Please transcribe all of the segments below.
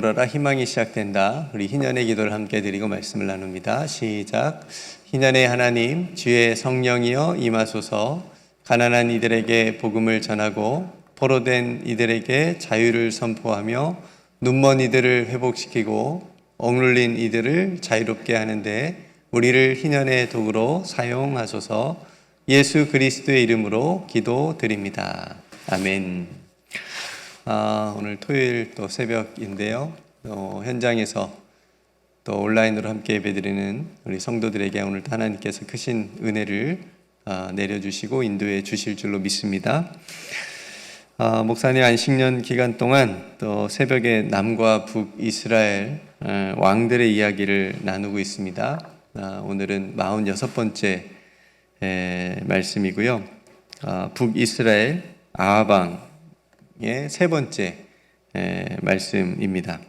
돌아라 희망이 시작된다. 우리 희년의 기도를 함께 드리고 말씀을 나눕니다. 시작. 희년의 하나님, 주의 성령이여 임하소서. 가난한 이들에게 복음을 전하고 포로된 이들에게 자유를 선포하며 눈먼 이들을 회복시키고 억눌린 이들을 자유롭게 하는데 우리를 희년의 도구로 사용하소서. 예수 그리스도의 이름으로 기도드립니다. 아멘. 오늘 토요일 또 새벽인데요. 현장에서 또 온라인으로 함께 예배드리는 우리 성도들에게 오늘 하나님께서 크신 은혜를 내려주시고 인도해 주실 줄로 믿습니다. 목사님 안식년 기간 동안 또 새벽에 남과 북 이스라엘 왕들의 이야기를 나누고 있습니다. 오늘은 46번째 말씀이고요. 북이스라엘 아하방 세 번째 말씀입니다.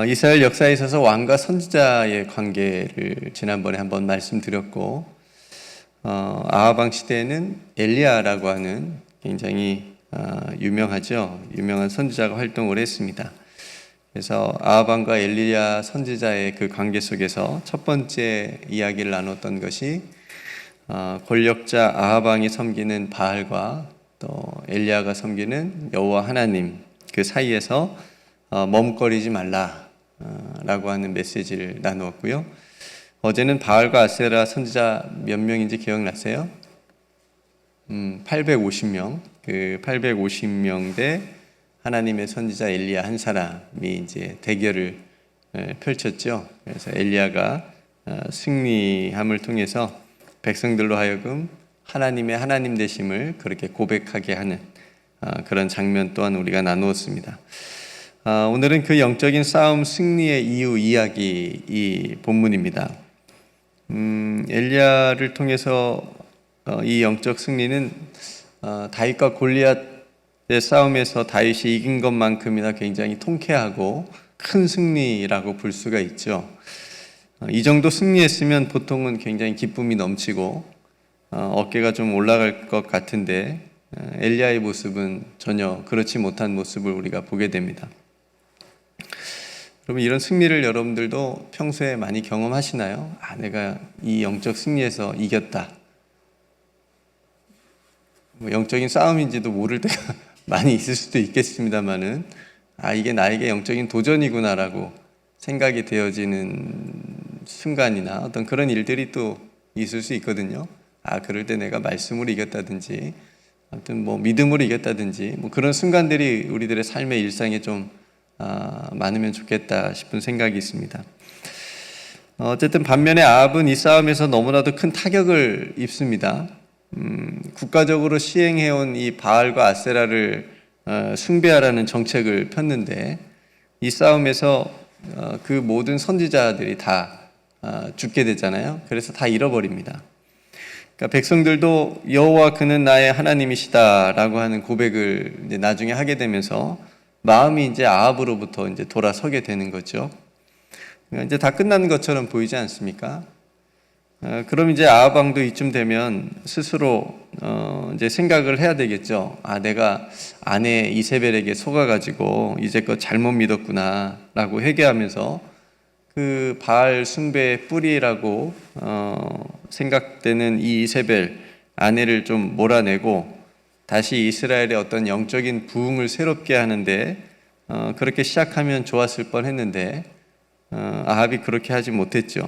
이스라엘 역사에 있어서 왕과 선지자의 관계를 지난번에 한번 말씀드렸고, 아하방 시대에는 엘리야라고 하는 굉장히 유명한 선지자가 활동을 했습니다. 그래서 아하방과 엘리야 선지자의 그 관계 속에서 첫 번째 이야기를 나눴던 것이 권력자 아하방이 섬기는 바알과 또 엘리야가 섬기는 여호와 하나님 그 사이에서 머뭇거리지 말라라고 하는 메시지를 나누었고요. 어제는 바알과 아세라 선지자 몇 명인지 기억나세요? 850명. 그 850명 대 하나님의 선지자 엘리야 한 사람이 이제 대결을 펼쳤죠. 그래서 엘리야가 승리함을 통해서 백성들로 하여금 하나님의 하나님 되심을 그렇게 고백하게 하는 그런 장면 또한 우리가 나누었습니다. 오늘은 그 영적인 싸움 승리의 이유 이야기 이 본문입니다. 엘리야를 통해서 이 영적 승리는 다윗과 골리앗의 싸움에서 다윗이 이긴 것만큼이나 굉장히 통쾌하고 큰 승리라고 볼 수가 있죠. 이 정도 승리했으면 보통은 굉장히 기쁨이 넘치고 어깨가 좀 올라갈 것 같은데 엘리야의 모습은 전혀 그렇지 못한 모습을 우리가 보게 됩니다. 여러분, 이런 승리를 여러분들도 평소에 많이 경험하시나요? 내가 이 영적 승리에서 이겼다. 영적인 싸움인지도 모를 때가 많이 있을 수도 있겠습니다만은 이게 나에게 영적인 도전이구나라고 생각이 되어지는 순간이나 어떤 그런 일들이 또 있을 수 있거든요. 그럴 때 내가 말씀으로 이겼다든지, 아무튼 믿음으로 이겼다든지, 그런 순간들이 우리들의 삶의 일상에 좀 많으면 좋겠다 싶은 생각이 있습니다. 어쨌든 반면에 아합은 이 싸움에서 너무나도 큰 타격을 입습니다. 국가적으로 시행해온 이 바알과 아세라를 숭배하라는 정책을 폈는데 이 싸움에서 그 모든 선지자들이 다 죽게 되잖아요. 그래서 다 잃어버립니다. 그러니까 백성들도 여호와 그는 나의 하나님이시다라고 하는 고백을 이제 나중에 하게 되면서 마음이 이제 아합으로부터 이제 돌아서게 되는 거죠. 그러니까 이제 다 끝난 것처럼 보이지 않습니까? 그럼 이제 아합 왕도 이쯤 되면 스스로 이제 생각을 해야 되겠죠. 내가 아내 이세벨에게 속아가지고 이제껏 잘못 믿었구나라고 회개하면서 그 바알 숭배의 뿌리라고 생각되는 이 이세벨 아내를 좀 몰아내고 다시 이스라엘의 어떤 영적인 부흥을 새롭게 하는데 그렇게 시작하면 좋았을 뻔했는데 아합이 그렇게 하지 못했죠.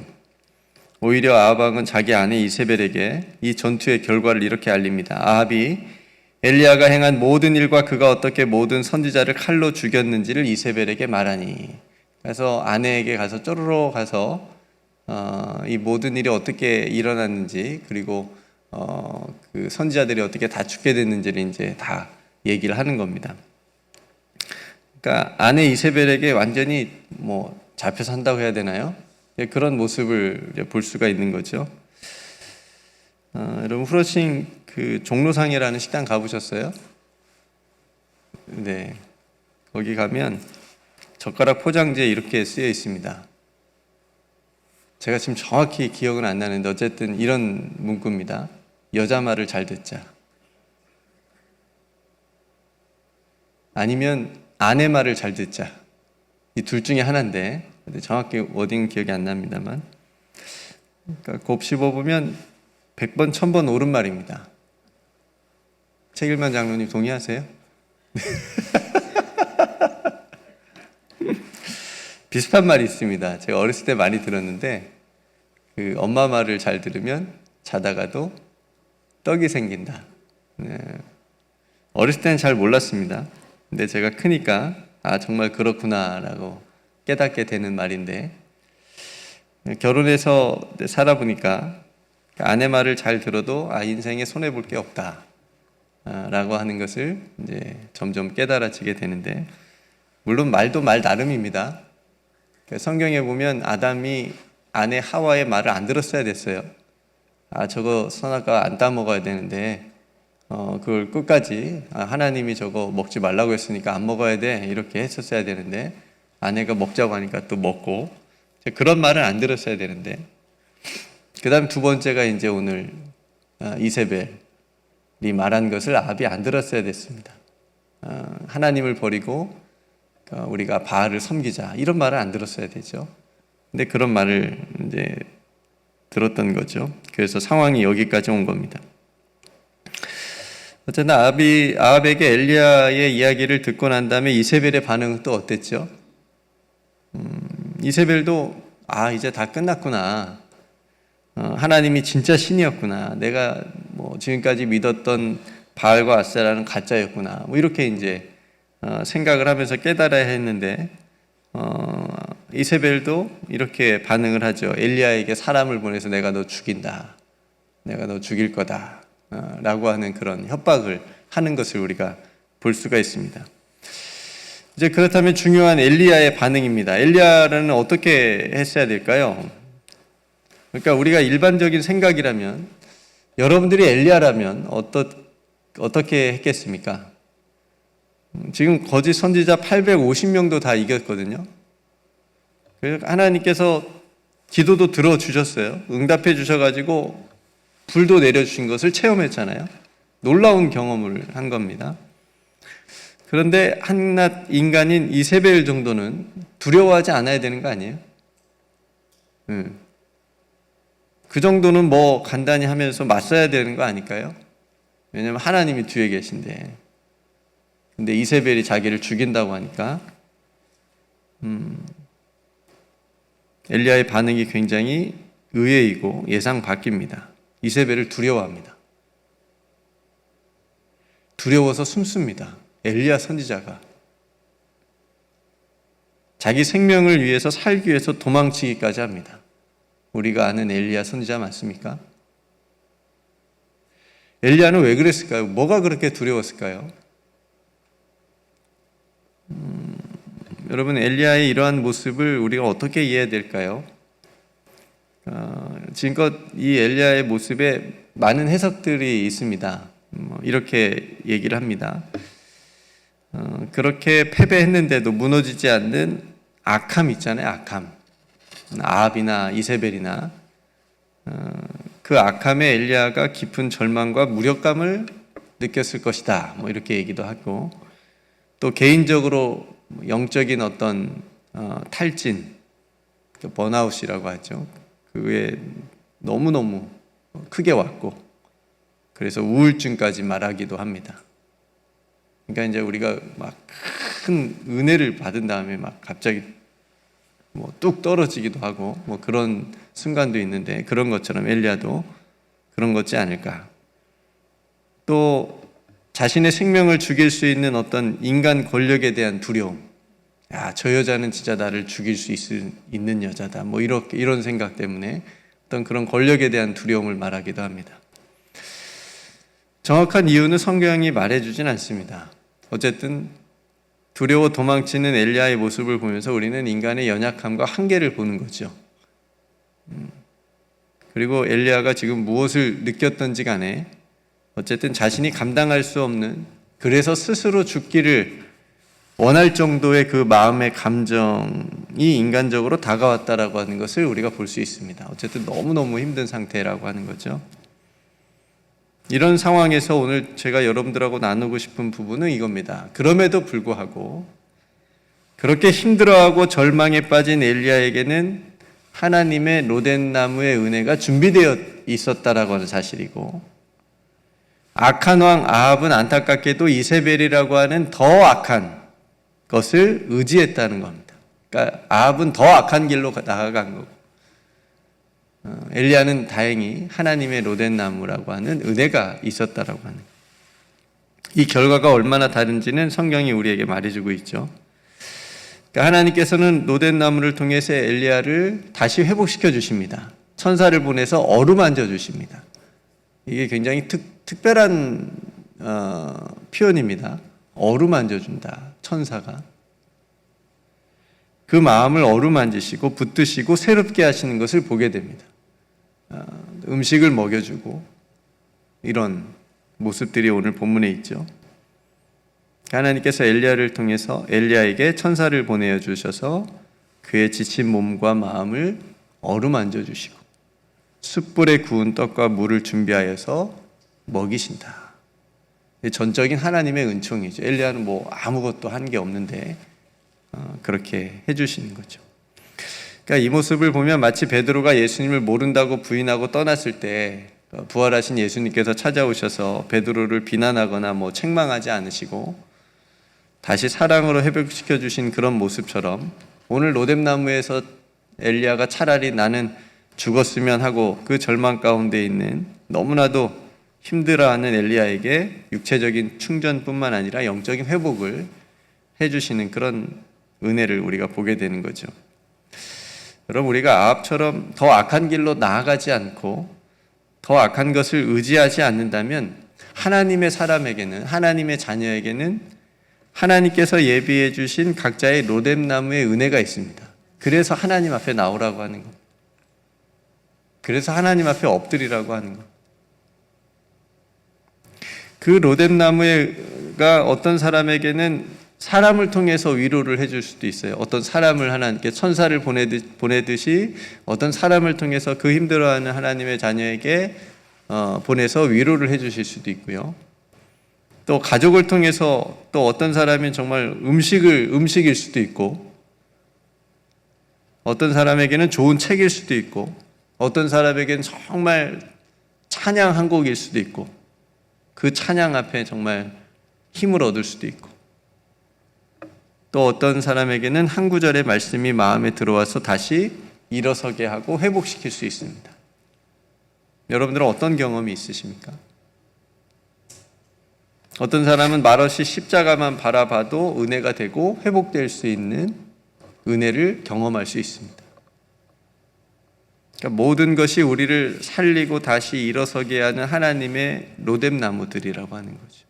오히려 아합 왕은 자기 아내 이세벨에게 이 전투의 결과를 이렇게 알립니다. 아합이 엘리야가 행한 모든 일과 그가 어떻게 모든 선지자를 칼로 죽였는지를 이세벨에게 말하니. 그래서 아내에게 가서 쪼르르 가서 이 모든 일이 어떻게 일어났는지 그리고 그 선지자들이 어떻게 다 죽게 됐는지를 이제 다 얘기를 하는 겁니다. 그러니까 아내 이세벨에게 완전히 잡혀 산다고 해야 되나요? 그런 모습을 볼 수가 있는 거죠. 여러분 후러싱 그 종로상이라는 식당 가보셨어요? 네, 거기 가면 젓가락 포장지에 이렇게 쓰여 있습니다. 제가 지금 정확히 기억은 안 나는데 어쨌든 이런 문구입니다. 여자 말을 잘 듣자. 아니면 아내 말을 잘 듣자. 이 둘 중에 하나인데 정확히 워딩 기억이 안 납니다만, 그러니까 곱씹어 보면 100번, 1000번 옳은 말입니다. 책일만 장로님 동의하세요? 비슷한 말이 있습니다. 제가 어렸을 때 많이 들었는데, 그 엄마 말을 잘 들으면 자다가도 떡이 생긴다. 네. 어렸을 때는 잘 몰랐습니다. 근데 제가 크니까 아 정말 그렇구나라고 깨닫게 되는 말인데, 결혼해서 살아보니까 아내 말을 잘 들어도 인생에 손해 볼 게 없다 라고 하는 것을 이제 점점 깨달아지게 되는데, 물론 말도 말 나름입니다. 성경에 보면 아담이 아내 하와의 말을 안 들었어야 됐어요. 저거 선악과 안 따먹어야 되는데 그걸 끝까지 하나님이 저거 먹지 말라고 했으니까 안 먹어야 돼 이렇게 했었어야 되는데, 아내가 먹자고 하니까 또 먹고, 그런 말을 안 들었어야 되는데, 그 다음 두 번째가 이제 오늘 이세벨이 말한 것을 아합이 안 들었어야 됐습니다. 하나님을 버리고 우리가 바알을 섬기자 이런 말을 안 들었어야 되죠. 근데 그런 말을 이제 들었던 거죠. 그래서 상황이 여기까지 온 겁니다. 어쨌든 아합에게 엘리야의 이야기를 듣고 난 다음에 이세벨의 반응은 또 어땠죠? 이세벨도 이제 다 끝났구나. 하나님이 진짜 신이었구나. 내가 지금까지 믿었던 바알과 아세라는 가짜였구나. 이렇게 이제 생각을 하면서 깨달아야 했는데, 이세벨도 이렇게 반응을 하죠. 엘리야에게 사람을 보내서 내가 너 죽인다. 내가 너 죽일 거다. 라고 하는 그런 협박을 하는 것을 우리가 볼 수가 있습니다. 이제 그렇다면 중요한 엘리야의 반응입니다. 엘리야는 어떻게 했어야 될까요? 그러니까 우리가 일반적인 생각이라면, 여러분들이 엘리야라면 어떻게 했겠습니까? 지금 거짓 선지자 850명도 다 이겼거든요. 그래서 하나님께서 기도도 들어주셨어요. 응답해 주셔가지고 불도 내려주신 것을 체험했잖아요. 놀라운 경험을 한 겁니다. 그런데 한낱 인간인 이세벨 정도는 두려워하지 않아야 되는 거 아니에요? 그 정도는 간단히 하면서 맞서야 되는 거 아닐까요? 왜냐하면 하나님이 뒤에 계신데. 근데 이세벨이 자기를 죽인다고 하니까 엘리야의 반응이 굉장히 의외이고 예상 밖입니다. 이세벨을 두려워합니다. 두려워서 숨습니다. 엘리야 선지자가 자기 생명을 위해서 살기 위해서 도망치기까지 합니다. 우리가 아는 엘리야 선지자 맞습니까? 엘리야는 왜 그랬을까요? 뭐가 그렇게 두려웠을까요? 여러분, 엘리야의 이러한 모습을 우리가 어떻게 이해해야 될까요? 지금껏 이 엘리야의 모습에 많은 해석들이 있습니다. 이렇게 얘기를 합니다. 그렇게 패배했는데도 무너지지 않는 악함 있잖아요. 악함. 아합이나 이세벨이나 그 악함에 엘리야가 깊은 절망과 무력감을 느꼈을 것이다. 이렇게 얘기도 하고, 또 개인적으로 영적인 어떤 탈진, 번아웃이라고 하죠. 그게 너무너무 크게 왔고, 그래서 우울증까지 말하기도 합니다. 그러니까 이제 우리가 막 큰 은혜를 받은 다음에 막 갑자기 뚝 떨어지기도 하고 그런 순간도 있는데, 그런 것처럼 엘리야도 그런 것지 않을까. 또 자신의 생명을 죽일 수 있는 어떤 인간 권력에 대한 두려움. 저 여자는 진짜 나를 죽일 수 있는 여자다. 이런 생각 때문에 어떤 그런 권력에 대한 두려움을 말하기도 합니다. 정확한 이유는 성경이 말해주진 않습니다. 어쨌든 두려워 도망치는 엘리야의 모습을 보면서 우리는 인간의 연약함과 한계를 보는 거죠. 그리고 엘리야가 지금 무엇을 느꼈던지 간에 어쨌든 자신이 감당할 수 없는, 그래서 스스로 죽기를 원할 정도의 그 마음의 감정이 인간적으로 다가왔다라고 하는 것을 우리가 볼 수 있습니다. 어쨌든 너무너무 힘든 상태라고 하는 거죠. 이런 상황에서 오늘 제가 여러분들하고 나누고 싶은 부분은 이겁니다. 그럼에도 불구하고 그렇게 힘들어하고 절망에 빠진 엘리야에게는 하나님의 로댓나무의 은혜가 준비되어 있었다라고 하는 사실이고, 악한 왕 아합은 안타깝게도 이세벨이라고 하는 더 악한 것을 의지했다는 겁니다. 그러니까 아합은 더 악한 길로 나아간 거고, 엘리야는 다행히 하나님의 로댓나무라고 하는 은혜가 있었다라고 하는 거예요. 이 결과가 얼마나 다른지는 성경이 우리에게 말해주고 있죠. 그러니까 하나님께서는 로댓나무를 통해서 엘리야를 다시 회복시켜 주십니다. 천사를 보내서 어루만져 주십니다. 이게 굉장히 특별한 표현입니다. 어루만져 준다, 천사가. 그 마음을 어루만지시고 붙드시고 새롭게 하시는 것을 보게 됩니다. 음식을 먹여주고 이런 모습들이 오늘 본문에 있죠. 하나님께서 엘리야를 통해서 엘리야에게 천사를 보내어 주셔서 그의 지친 몸과 마음을 어루만져 주시고 숯불에 구운 떡과 물을 준비하여서 먹이신다. 전적인 하나님의 은총이죠. 엘리야는 뭐 아무것도 한 게 없는데 그렇게 해주시는 거죠. 그러니까 이 모습을 보면 마치 베드로가 예수님을 모른다고 부인하고 떠났을 때 부활하신 예수님께서 찾아오셔서 베드로를 비난하거나 뭐 책망하지 않으시고 다시 사랑으로 회복시켜 주신 그런 모습처럼 오늘 로뎀나무에서 엘리야가 차라리 나는 죽었으면 하고 그 절망 가운데 있는 너무나도 힘들어하는 엘리야에게 육체적인 충전뿐만 아니라 영적인 회복을 해주시는 그런 은혜를 우리가 보게 되는 거죠. 여러분, 우리가 아합처럼 더 악한 길로 나아가지 않고 더 악한 것을 의지하지 않는다면 하나님의 사람에게는, 하나님의 자녀에게는 하나님께서 예비해 주신 각자의 로뎀나무의 은혜가 있습니다. 그래서 하나님 앞에 나오라고 하는 것, 그래서 하나님 앞에 엎드리라고 하는 것. 그 로뎀나무가 어떤 사람에게는 사람을 통해서 위로를 해줄 수도 있어요. 어떤 사람을 하나님께 천사를 보내듯이 어떤 사람을 통해서 그 힘들어하는 하나님의 자녀에게 보내서 위로를 해주실 수도 있고요. 또 가족을 통해서 또 어떤 사람은 정말 음식일 수도 있고, 어떤 사람에게는 좋은 책일 수도 있고, 어떤 사람에게는 정말 찬양 한 곡일 수도 있고, 그 찬양 앞에 정말 힘을 얻을 수도 있고, 또 어떤 사람에게는 한 구절의 말씀이 마음에 들어와서 다시 일어서게 하고 회복시킬 수 있습니다. 여러분들은 어떤 경험이 있으십니까? 어떤 사람은 말없이 십자가만 바라봐도 은혜가 되고 회복될 수 있는 은혜를 경험할 수 있습니다. 그러니까 모든 것이 우리를 살리고 다시 일어서게 하는 하나님의 로뎀나무들이라고 하는 거죠.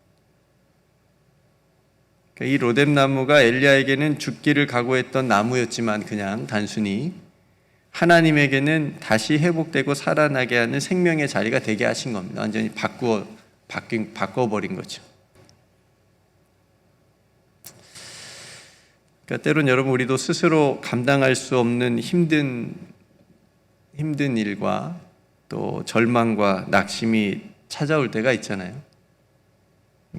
이 로뎀나무가 엘리야에게는 죽기를 각오했던 나무였지만 그냥 단순히 하나님에게는 다시 회복되고 살아나게 하는 생명의 자리가 되게 하신 겁니다. 완전히 바꿔버린 거죠. 그러니까 때론 여러분, 우리도 스스로 감당할 수 없는 힘든 일과 또 절망과 낙심이 찾아올 때가 있잖아요.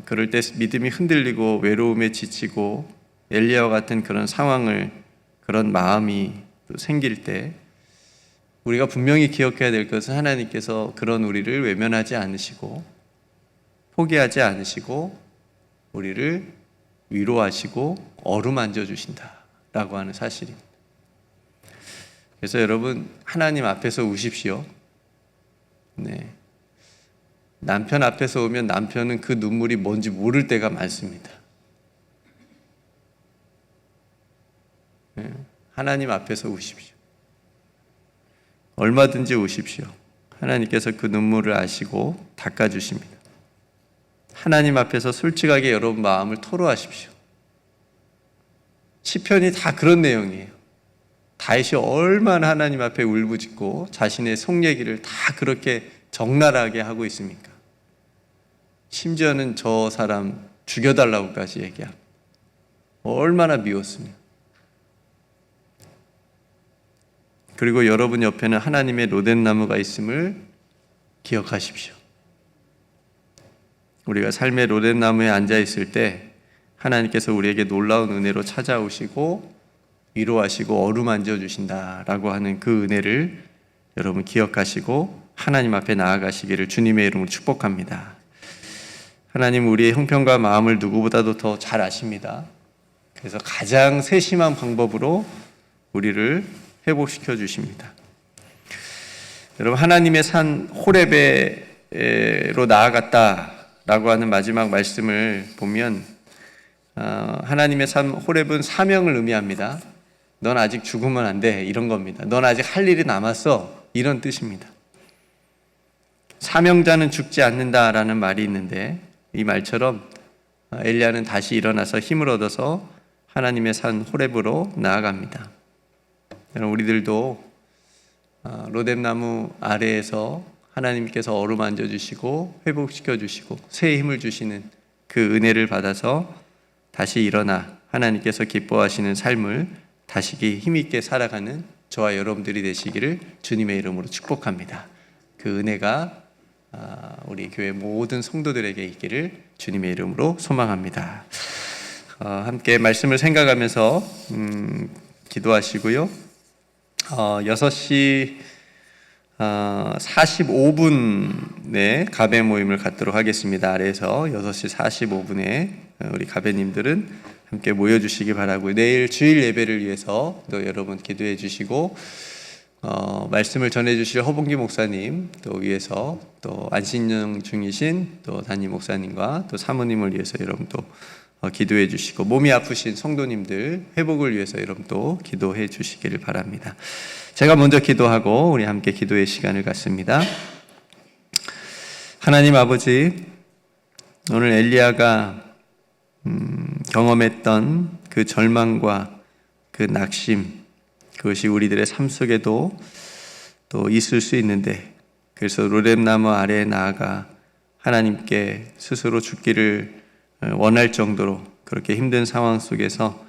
그럴 때 믿음이 흔들리고 외로움에 지치고 엘리야와 같은 그런 상황을, 그런 마음이 생길 때 우리가 분명히 기억해야 될 것은 하나님께서 그런 우리를 외면하지 않으시고 포기하지 않으시고 우리를 위로하시고 어루만져 주신다라고 하는 사실입니다. 그래서 여러분, 하나님 앞에서 우십시오. 네. 남편 앞에서 오면 남편은 그 눈물이 뭔지 모를 때가 많습니다. 네. 하나님 앞에서 우십시오. 얼마든지 우십시오. 하나님께서 그 눈물을 아시고 닦아주십니다. 하나님 앞에서 솔직하게 여러분 마음을 토로하십시오. 시편이 다 그런 내용이에요. 다윗이 얼마나 하나님 앞에 울부짖고 자신의 속 얘기를 다 그렇게 적나라하게 하고 있습니까? 심지어는 저 사람 죽여달라고까지 얘기합니다. 얼마나 미웠으면. 그리고 여러분 옆에는 하나님의 로뎀나무가 있음을 기억하십시오. 우리가 삶의 로뎀나무에 앉아 있을 때 하나님께서 우리에게 놀라운 은혜로 찾아오시고 위로하시고 어루만져 주신다라고 하는 그 은혜를 여러분 기억하시고 하나님 앞에 나아가시기를 주님의 이름으로 축복합니다. 하나님 우리의 형편과 마음을 누구보다도 더 잘 아십니다. 그래서 가장 세심한 방법으로 우리를 회복시켜 주십니다. 여러분 하나님의 산 호렙에로 나아갔다라고 하는 마지막 말씀을 보면 하나님의 산 호렙은 사명을 의미합니다. 넌 아직 죽으면 안 돼 이런 겁니다. 넌 아직 할 일이 남았어 이런 뜻입니다. 사명자는 죽지 않는다라는 말이 있는데 이 말처럼 엘리야는 다시 일어나서 힘을 얻어서 하나님의 산 호렙으로 나아갑니다. 여러분 우리들도 로뎀나무 아래에서 하나님께서 어루만져 주시고 회복시켜 주시고 새 힘을 주시는 그 은혜를 받아서 다시 일어나 하나님께서 기뻐하시는 삶을 다시 힘있게 살아가는 저와 여러분들이 되시기를 주님의 이름으로 축복합니다. 그 은혜가 우리 교회 모든 성도들에게 있기를 주님의 이름으로 소망합니다. 함께 말씀을 생각하면서 기도하시고요. 6시 45분에 가베 모임을 갖도록 하겠습니다. 아래에서 6시 45분에 우리 가베님들은 함께 모여주시기 바라고요. 내일 주일 예배를 위해서 또 여러분 기도해 주시고 말씀을 전해주실 허봉기 목사님 또 위해서 또 안신령 중이신 또 담임 목사님과 또 사모님을 위해서 여러분 또 기도해 주시고 몸이 아프신 성도님들 회복을 위해서 여러분 또 기도해 주시기를 바랍니다. 제가 먼저 기도하고 우리 함께 기도의 시간을 갖습니다. 하나님 아버지, 오늘 엘리야가 경험했던 그 절망과 그 낙심, 그것이 우리들의 삶 속에도 또 있을 수 있는데, 그래서 로뎀나무 아래에 나아가 하나님께 스스로 죽기를 원할 정도로 그렇게 힘든 상황 속에서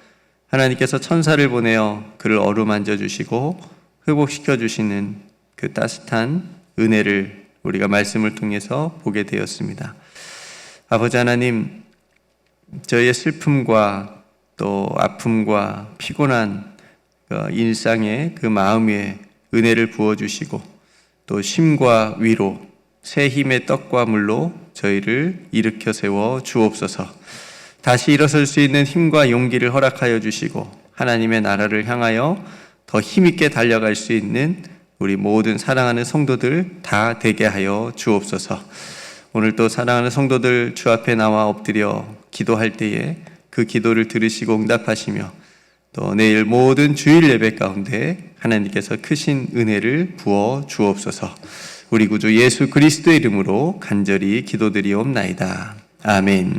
하나님께서 천사를 보내어 그를 어루만져 주시고 회복시켜 주시는 그 따뜻한 은혜를 우리가 말씀을 통해서 보게 되었습니다. 아버지 하나님, 저희의 슬픔과 또 아픔과 피곤한 일상의 그 마음 위에 은혜를 부어주시고 또 쉼과 위로 새 힘의 떡과 물로 저희를 일으켜 세워 주옵소서. 다시 일어설 수 있는 힘과 용기를 허락하여 주시고 하나님의 나라를 향하여 더 힘있게 달려갈 수 있는 우리 모든 사랑하는 성도들 다 되게 하여 주옵소서. 오늘 또 사랑하는 성도들 주 앞에 나와 엎드려 기도할 때에 그 기도를 들으시고 응답하시며 또 내일 모든 주일 예배 가운데 하나님께서 크신 은혜를 부어 주옵소서. 우리 구주 예수 그리스도의 이름으로 간절히 기도드리옵나이다. 아멘.